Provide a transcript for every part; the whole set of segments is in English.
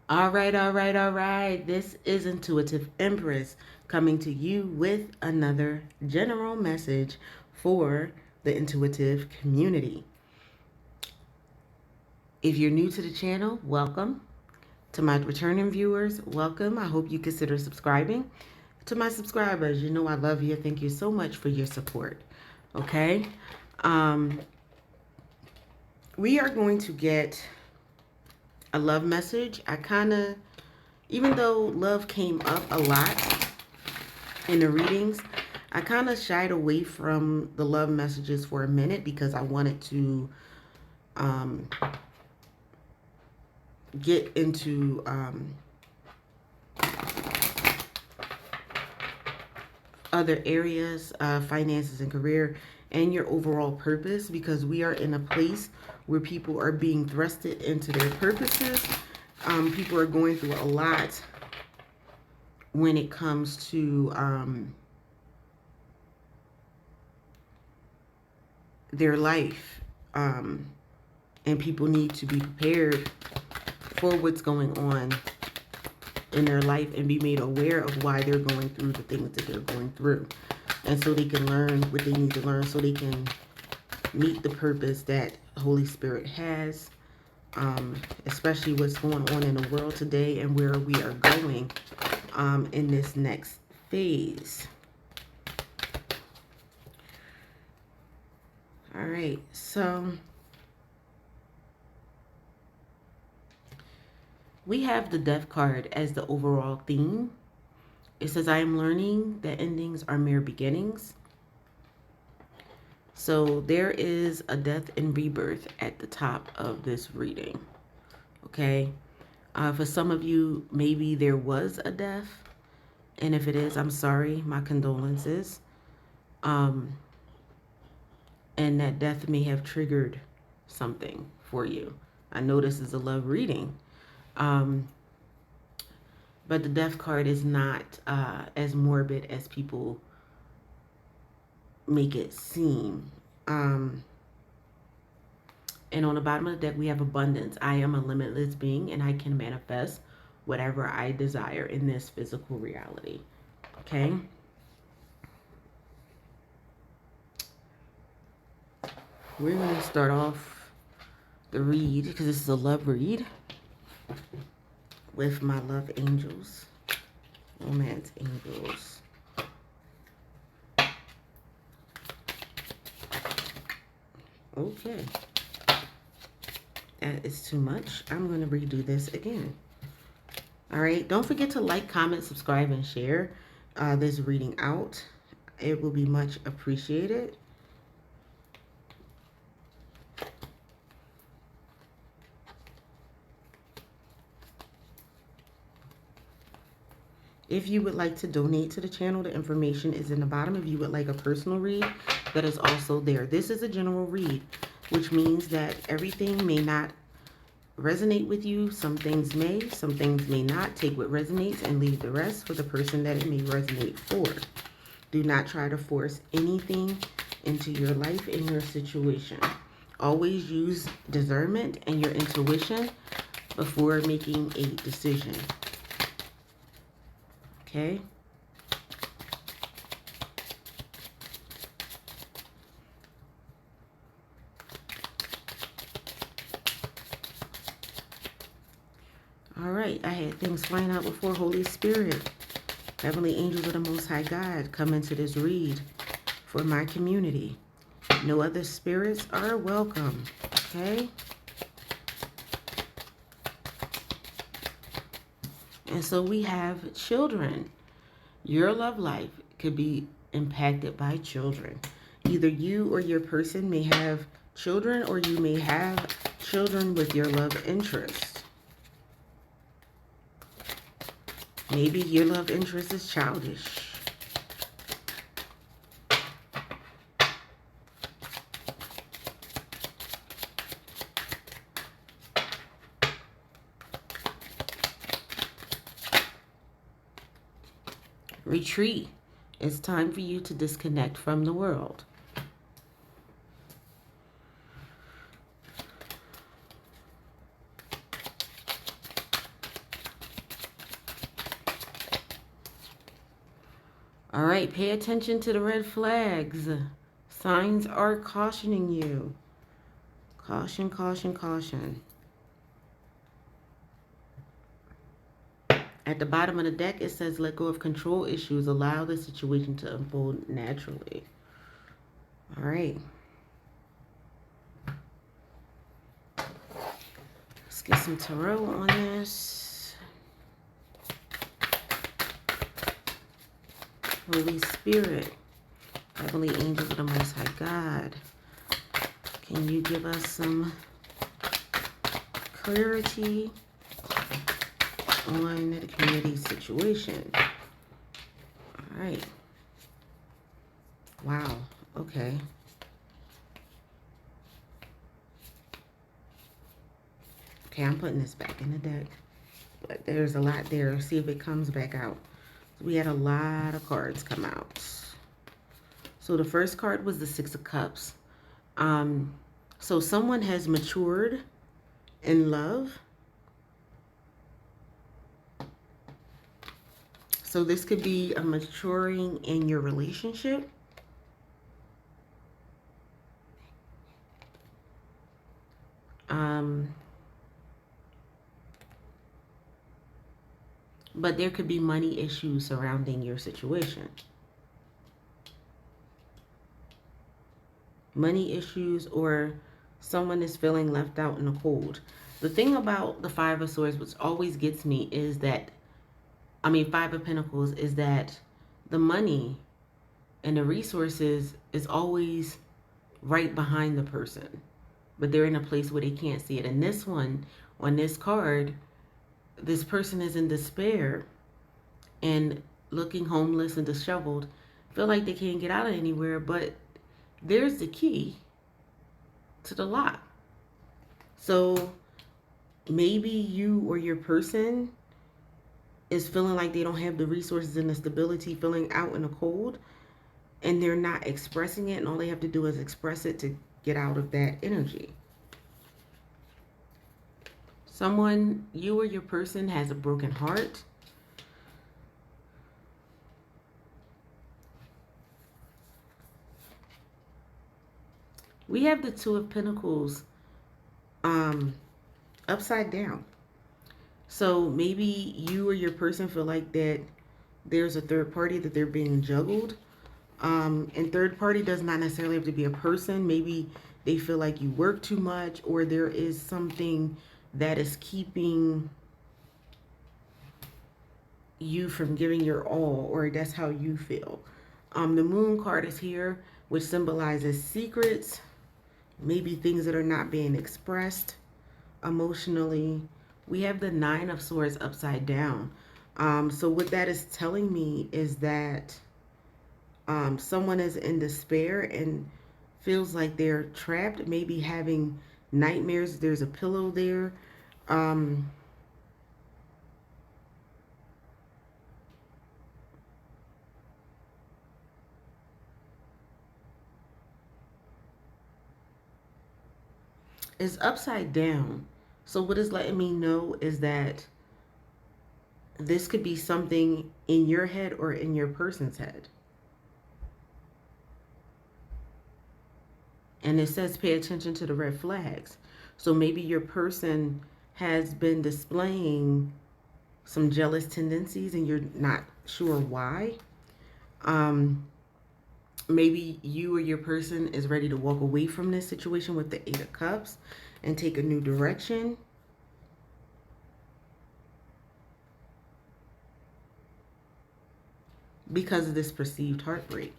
All right, all right, all right. This is Intuitive Empress coming to you with another general message for the intuitive community. If you're new to the channel, welcome. To my returning viewers, welcome. I hope you consider subscribing. To my subscribers, you know I love you. Thank you so much for your support. Okay? We are going to get a love message. Even though love came up a lot in the readings, I kind of shied away from the love messages for a minute because I wanted to get into other areas, finances and career, and your overall purpose, because we are in a place where people are being thrusted into their purposes. People are going through a lot when it comes to their life, and people need to be prepared for what's going on in their life and be made aware of why they're going through the things that they're going through, and so they can learn what they need to learn so they can meet the purpose that Holy Spirit has, especially what's going on in the world today and where we are going in this next phase. All right, so we have the Death card as the overall theme. It says, I am learning that endings are mere beginnings. So there is a death and rebirth at the top of this reading. Okay. For some of you, maybe there was a death. And if it is, I'm sorry. My condolences. And that death may have triggered something for you. I know this is a love reading. But the Death card is not as morbid as people make it seem. And on the bottom of the deck, we have abundance. I am a limitless being, and I can manifest whatever I desire in this physical reality. Okay? We're going to start off the read, because this is a love read, with my love angels, romance angels. Okay. That is too much. I'm going to redo this again. All right. Don't forget to like, comment, subscribe, and share this reading out. It will be much appreciated. If you would like to donate to the channel, the information is in the bottom. If you would like a personal read, that is also there. This is a general read, which means that everything may not resonate with you. Some things may not. Take what resonates and leave the rest for the person that it may resonate for. Do not try to force anything into your life and your situation. Always use discernment and your intuition before making a decision. Okay? All right, I had things flying out before. Holy Spirit, heavenly angels of the Most High God, come into this read for my community. No other spirits are welcome, okay? And so we have children. Your love life could be impacted by children. Either you or your person may have children, or you may have children with your love interest. Maybe your love interest is childish. Retreat. It's time for you to disconnect from the world. All right, pay attention to the red flags. Signs are cautioning you. Caution, caution, caution. At the bottom of the deck, it says, let go of control issues. Allow the situation to unfold naturally. All right. Let's get some tarot on this. Holy Spirit, Heavenly Angels of the Most High God, can you give us some clarity on the community situation? All right. Wow. Okay. Okay, I'm putting this back in the deck. But there's a lot there. See if it comes back out. So we had a lot of cards come out. So the first card was the Six of Cups. So someone has matured in love. So this could be a maturing in your relationship. But there could be money issues surrounding your situation. Money issues, or someone is feeling left out in the cold. The thing about the Five of Swords, which always gets me, is that, Five of Pentacles, is that the money and the resources is always right behind the person, but they're in a place where they can't see it. And this one, on this card, this person is in despair and looking homeless and disheveled, feel like they can't get out of anywhere, but there's the key to the lock. So maybe you or your person is feeling like they don't have the resources and the stability, feeling out in the cold, and they're not expressing it, and all they have to do is express it to get out of that energy. Someone, you or your person, has a broken heart. We have the Two of Pentacles upside down. So maybe you or your person feel like that there's a third party, that they're being juggled. And third party does not necessarily have to be a person. Maybe they feel like you work too much, or there is something that is keeping you from giving your all, or that's how you feel. The Moon card is here, which symbolizes secrets, maybe things that are not being expressed emotionally. We have the Nine of Swords upside down. So what that is telling me is that someone is in despair and feels like they're trapped, maybe having nightmares. There's a pillow there. It's upside down. So what it's letting me know is that this could be something in your head or in your person's head. And it says pay attention to the red flags. So maybe your person has been displaying some jealous tendencies and you're not sure why. Maybe you or your person is ready to walk away from this situation with the Eight of Cups and take a new direction. Because of this perceived heartbreak.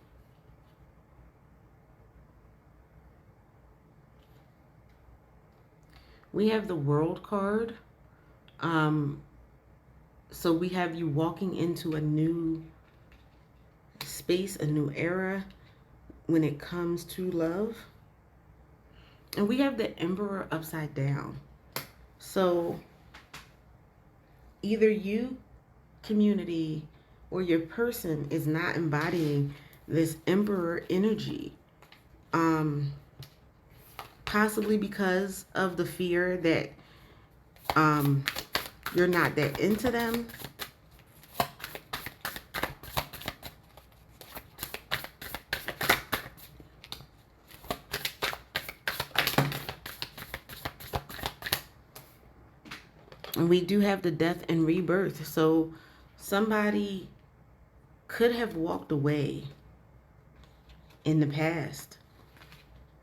We have the World card. So we have you walking into a new space, a new era when it comes to love. And we have the Emperor upside down. So either you, community, or your person is not embodying this Emperor energy. Possibly because of the fear that you're not that into them. And we do have the death and rebirth. So somebody could have walked away in the past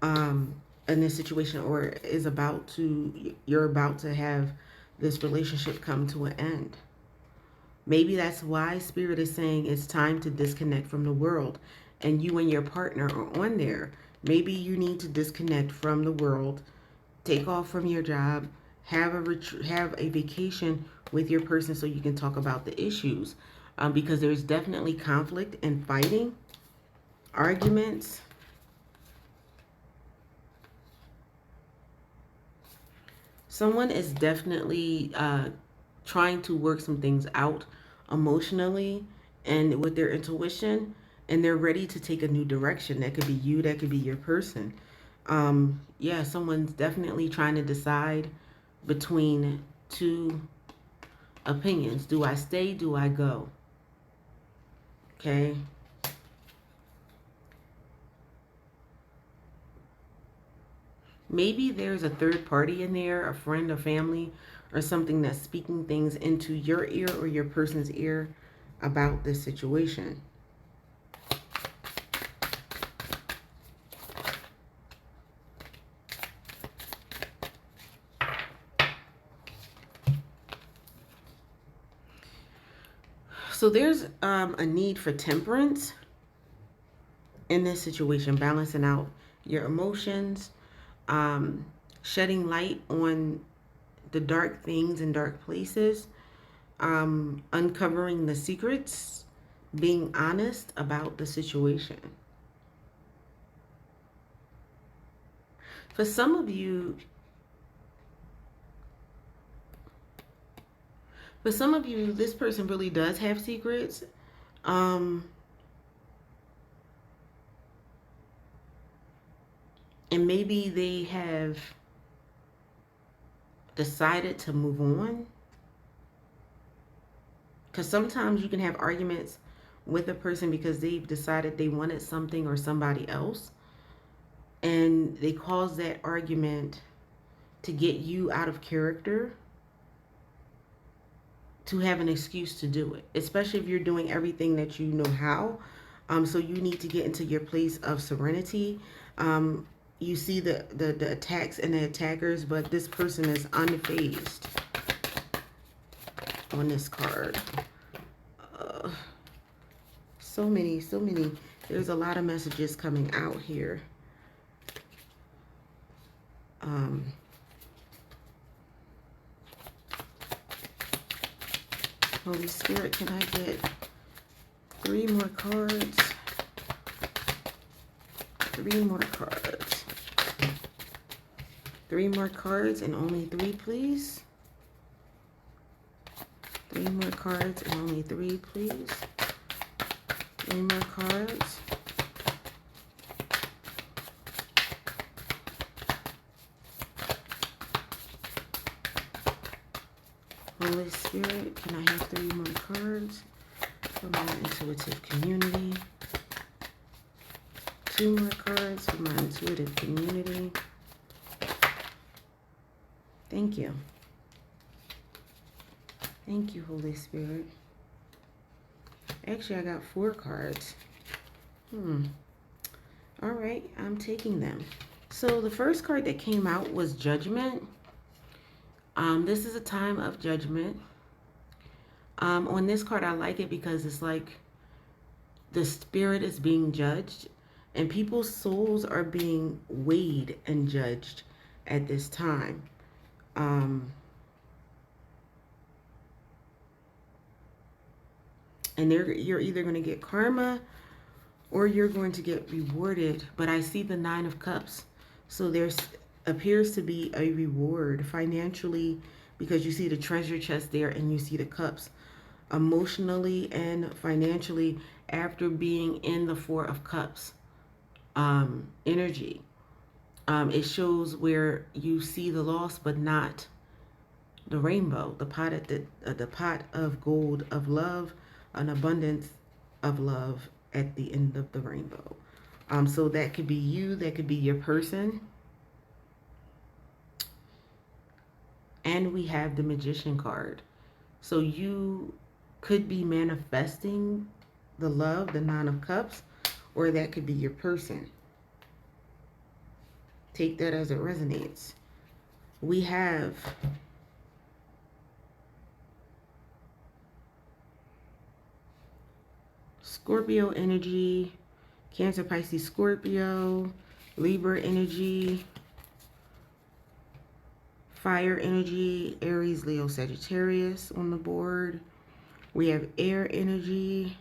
in this situation, or is about to, you're about to have this relationship come to an end. Maybe that's why Spirit is saying it's time to disconnect from the world, and you and your partner are on there. Maybe you need to disconnect from the world, take off from your job, have a vacation with your person so you can talk about the issues, because there's definitely conflict and fighting, arguments. Someone is definitely trying to work some things out emotionally and with their intuition, and they're ready to take a new direction. That could be you, that could be your person. Yeah, someone's definitely trying to decide between two opinions. Do I stay? Do I go? Okay. Maybe there's a third party in there, a friend, a family, or something that's speaking things into your ear or your person's ear about this situation. So there's a need for temperance in this situation, balancing out your emotions, shedding light on the dark things and dark places, uncovering the secrets, being honest about the situation. For some of you, this person really does have secrets. And maybe they have decided to move on. Because sometimes you can have arguments with a person because they've decided they wanted something or somebody else. And they cause that argument to get you out of character, to have an excuse to do it, especially if you're doing everything that you know how. So you need to get into your place of serenity. You see the attacks and the attackers, but this person is unfazed on this card. So many. There's a lot of messages coming out here. Holy Spirit, can I get 3 more cards? 3 more cards. 3 more cards and only 3, please. 3 more cards and only 3, please. 3 more cards. Holy Spirit, can I have 3 more cards for my intuitive community? 2 more cards for my intuitive community. Thank you. Thank you, Holy Spirit. Actually, I got 4 cards. All right, I'm taking them. So the first card that came out was Judgment. This is a time of judgment. On this card, I like it because it's like the spirit is being judged and people's souls are being weighed and judged at this time. And you're either going to get karma or you're going to get rewarded. But I see the 9 of Cups. So there's appears to be a reward financially, because you see the treasure chest there and you see the cups. Emotionally and financially, after being in the 4 of Cups energy, it shows where you see the loss but not the rainbow, the pot at the pot of gold of love, an abundance of love at the end of the rainbow. So that could be you, that could be your person. And we have the Magician card. So you could be manifesting the love, the Nine of Cups, or that could be your person. Take that as it resonates. We have Scorpio energy, Cancer, Pisces, Scorpio, Libra energy, fire energy, Aries, Leo, Sagittarius on the board. We have air energy,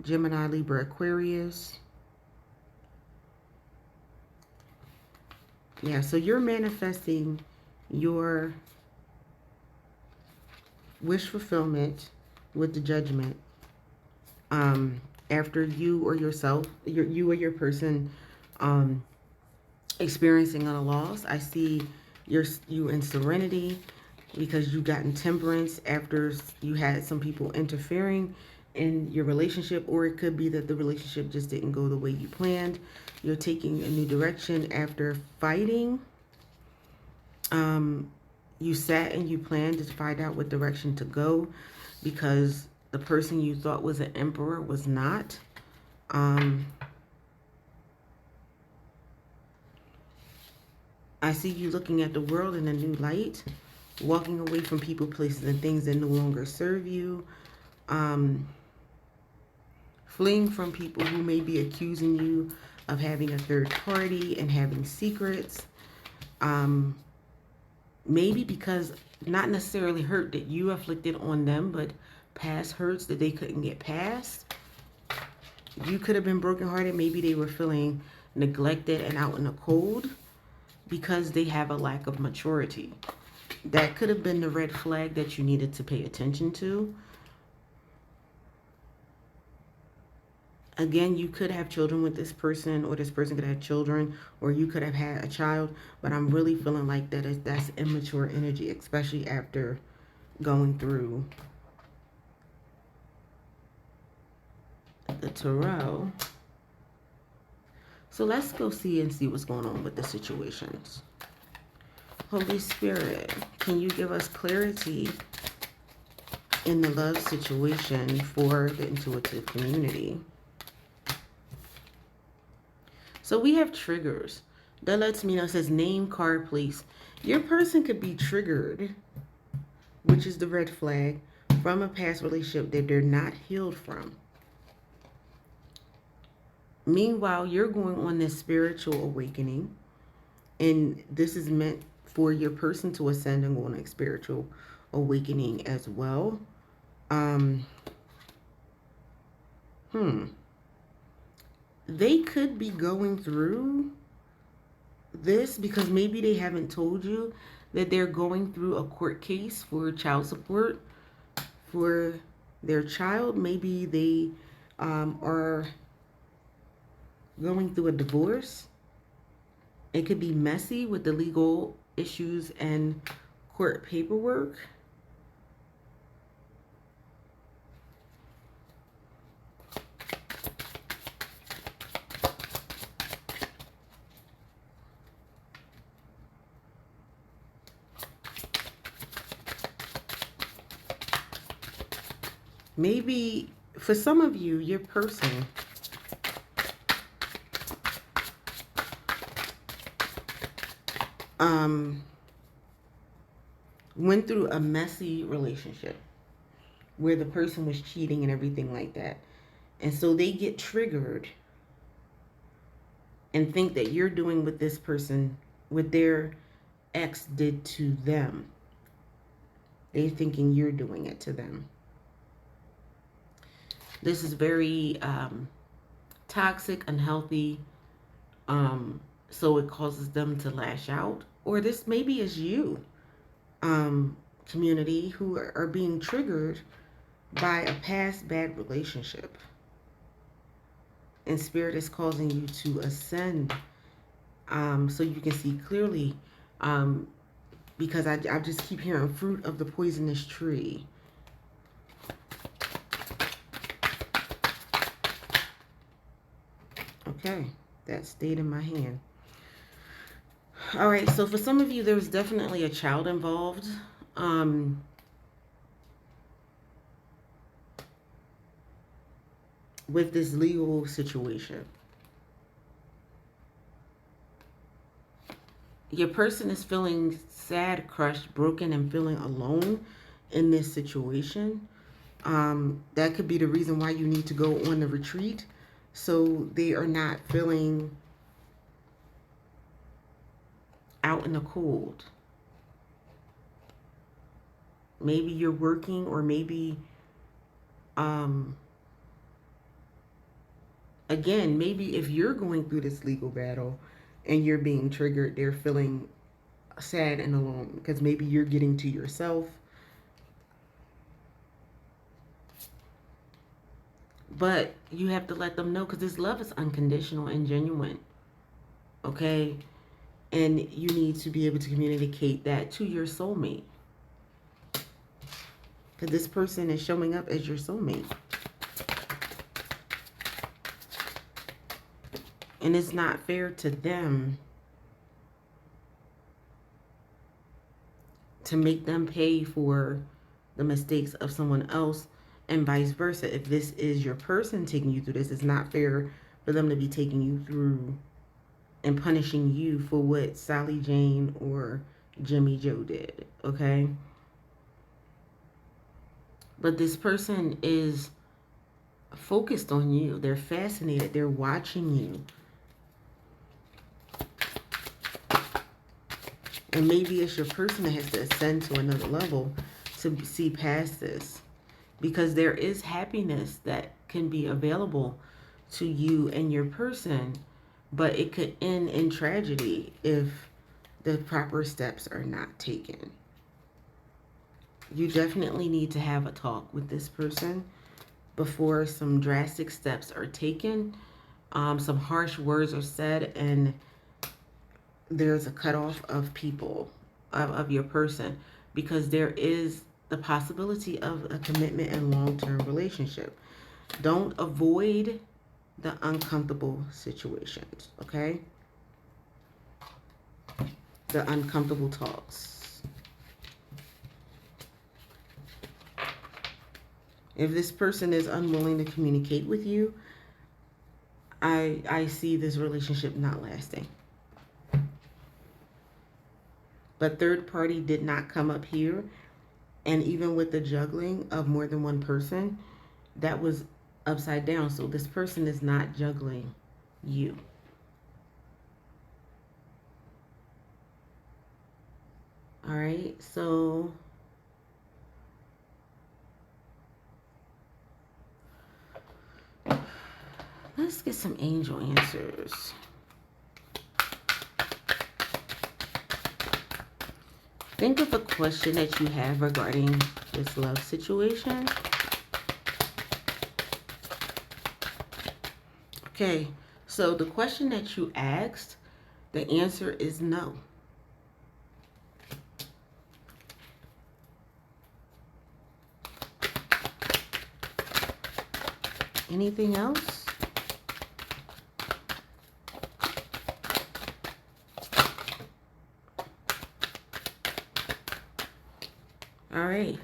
Gemini, Libra, Aquarius. Yeah, so you're manifesting your wish fulfillment with the Judgment. After you or yourself, you or your person experiencing a loss. I see you in serenity because you gotten temperance after you had some people interfering in your relationship, or it could be that the relationship just didn't go the way you planned. You're taking a new direction after fighting. You sat and you planned to find out what direction to go because the person you thought was an emperor was not. I see you looking at the world in a new light, walking away from people, places, and things that no longer serve you. Fleeing from people who may be accusing you of having a third party and having secrets. Maybe because not necessarily hurt that you afflicted on them, but past hurts that they couldn't get past. You could have been brokenhearted. Maybe they were feeling neglected and out in the cold because they have a lack of maturity. That could have been the red flag that you needed to pay attention to. Again, you could have children with this person, or this person could have children, or you could have had a child, but I'm really feeling like that's immature energy, especially after going through the tarot. So let's go see what's going on with the situations. Holy Spirit, can you give us clarity in the love situation for the intuitive community? So we have triggers. That lets me know, it says name, card, place. Your person could be triggered, which is the red flag, from a past relationship that they're not healed from. Meanwhile, you're going on this spiritual awakening, and this is meant for your person to ascend and go on a spiritual awakening as well. They could be going through this because maybe they haven't told you that they're going through a court case for child support for their child. Maybe they are going through a divorce. It could be messy with the legal issues and court paperwork. Maybe for some of you, your person went through a messy relationship where the person was cheating and everything like that. And so they get triggered and think that you're doing what this person, what their ex did to them. They're thinking you're doing it to them. This is very toxic, unhealthy, so it causes them to lash out. Or this maybe is you, community, who are being triggered by a past bad relationship. And Spirit is causing you to ascend so you can see clearly, because I just keep hearing fruit of the poisonous tree. Okay, that stayed in my hand. All right, so for some of you, there's definitely a child involved. With this legal situation. Your person is feeling sad, crushed, broken, and feeling alone in this situation. That could be the reason why you need to go on the retreat, so they are not feeling out in the cold. Maybe you're working, or maybe again, maybe if you're going through this legal battle and you're being triggered, they're feeling sad and alone because maybe you're getting to yourself. But you have to let them know, because this love is unconditional and genuine. Okay? And you need to be able to communicate that to your soulmate. Because this person is showing up as your soulmate. And it's not fair to them to make them pay for the mistakes of someone else, and vice versa. If this is your person taking you through this, it's not fair for them to be taking you through and punishing you for what Sally Jane or Jimmy Joe did, okay? But this person is focused on you. They're fascinated. They're watching you. And maybe it's your person that has to ascend to another level to see past this. Because there is happiness that can be available to you and your person, but it could end in tragedy if the proper steps are not taken. You definitely need to have a talk with this person before some drastic steps are taken. Some harsh words are said, and there's a cutoff of people, of your person, because there is the possibility of a commitment and long-term relationship. Don't avoid the uncomfortable situations, okay? The uncomfortable talks. If this person is unwilling to communicate with you, I see this relationship not lasting. But third party did not come up here. And even with the juggling of more than one person, that was upside down. So this person is not juggling you. All right, so let's get some angel answers. Think of a question that you have regarding this love situation. Okay, so the question that you asked, the answer is no. Anything else? All right.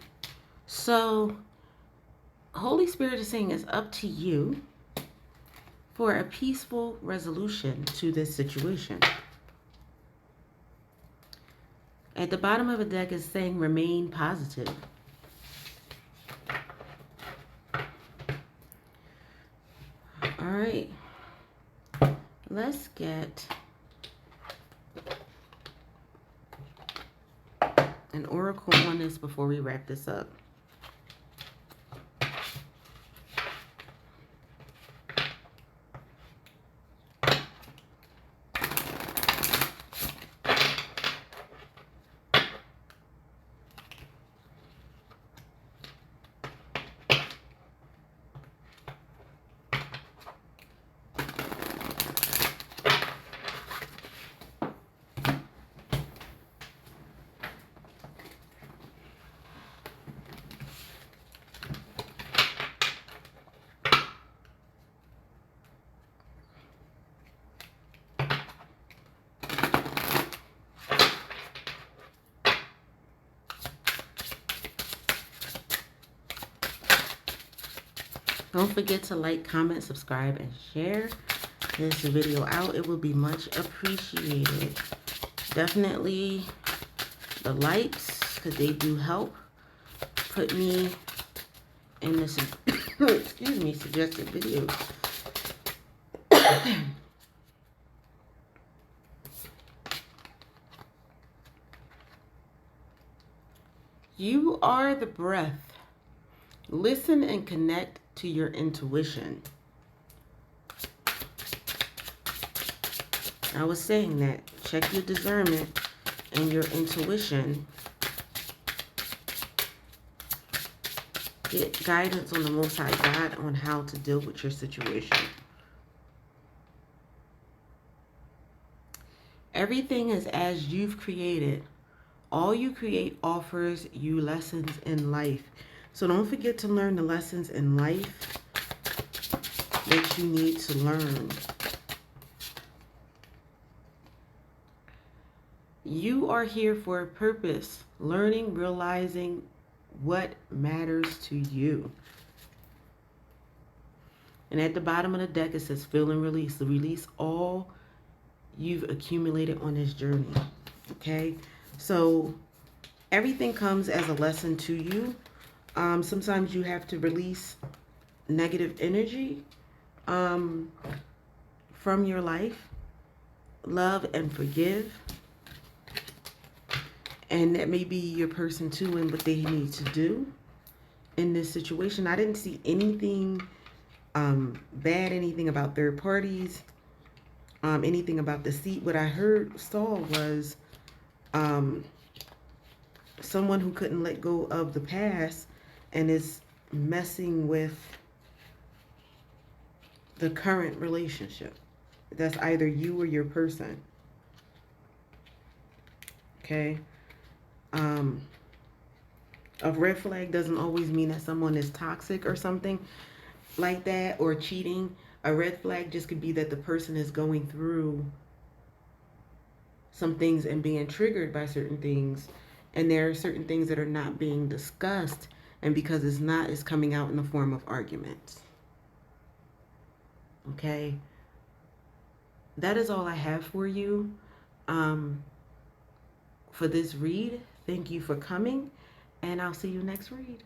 So, Holy Spirit is saying it's up to you for a peaceful resolution to this situation. At the bottom of the deck is saying remain positive. All right. Let's get an oracle on this before we wrap this up. Don't forget to like, comment, subscribe, and share this video out. It will be much appreciated. Definitely the likes, because they do help put me in this excuse me, suggested videos. You are the breath. Listen and connect to your intuition. I was saying that. Check your discernment and your intuition. Get guidance on the Most High God on how to deal with your situation. Everything is as you've created. All you create offers you lessons in life. So don't forget to learn the lessons in life that you need to learn. You are here for a purpose. Learning, realizing what matters to you. And at the bottom of the deck, it says feel and release. Release all you've accumulated on this journey. Okay? So everything comes as a lesson to you. Sometimes you have to release negative energy from your life. Love and forgive. And that may be your person too and what they need to do in this situation. I didn't see anything bad, anything about third parties, anything about deceit. What I saw was someone who couldn't let go of the past and is messing with the current relationship. That's either you or your person. Okay? A red flag doesn't always mean that someone is toxic or something like that, or cheating. A red flag just could be that the person is going through some things and being triggered by certain things, and there are certain things that are not being discussed, and because it's not, it's coming out in the form of arguments. Okay? That is all I have for you for this read. Thank you for coming, and I'll see you next read.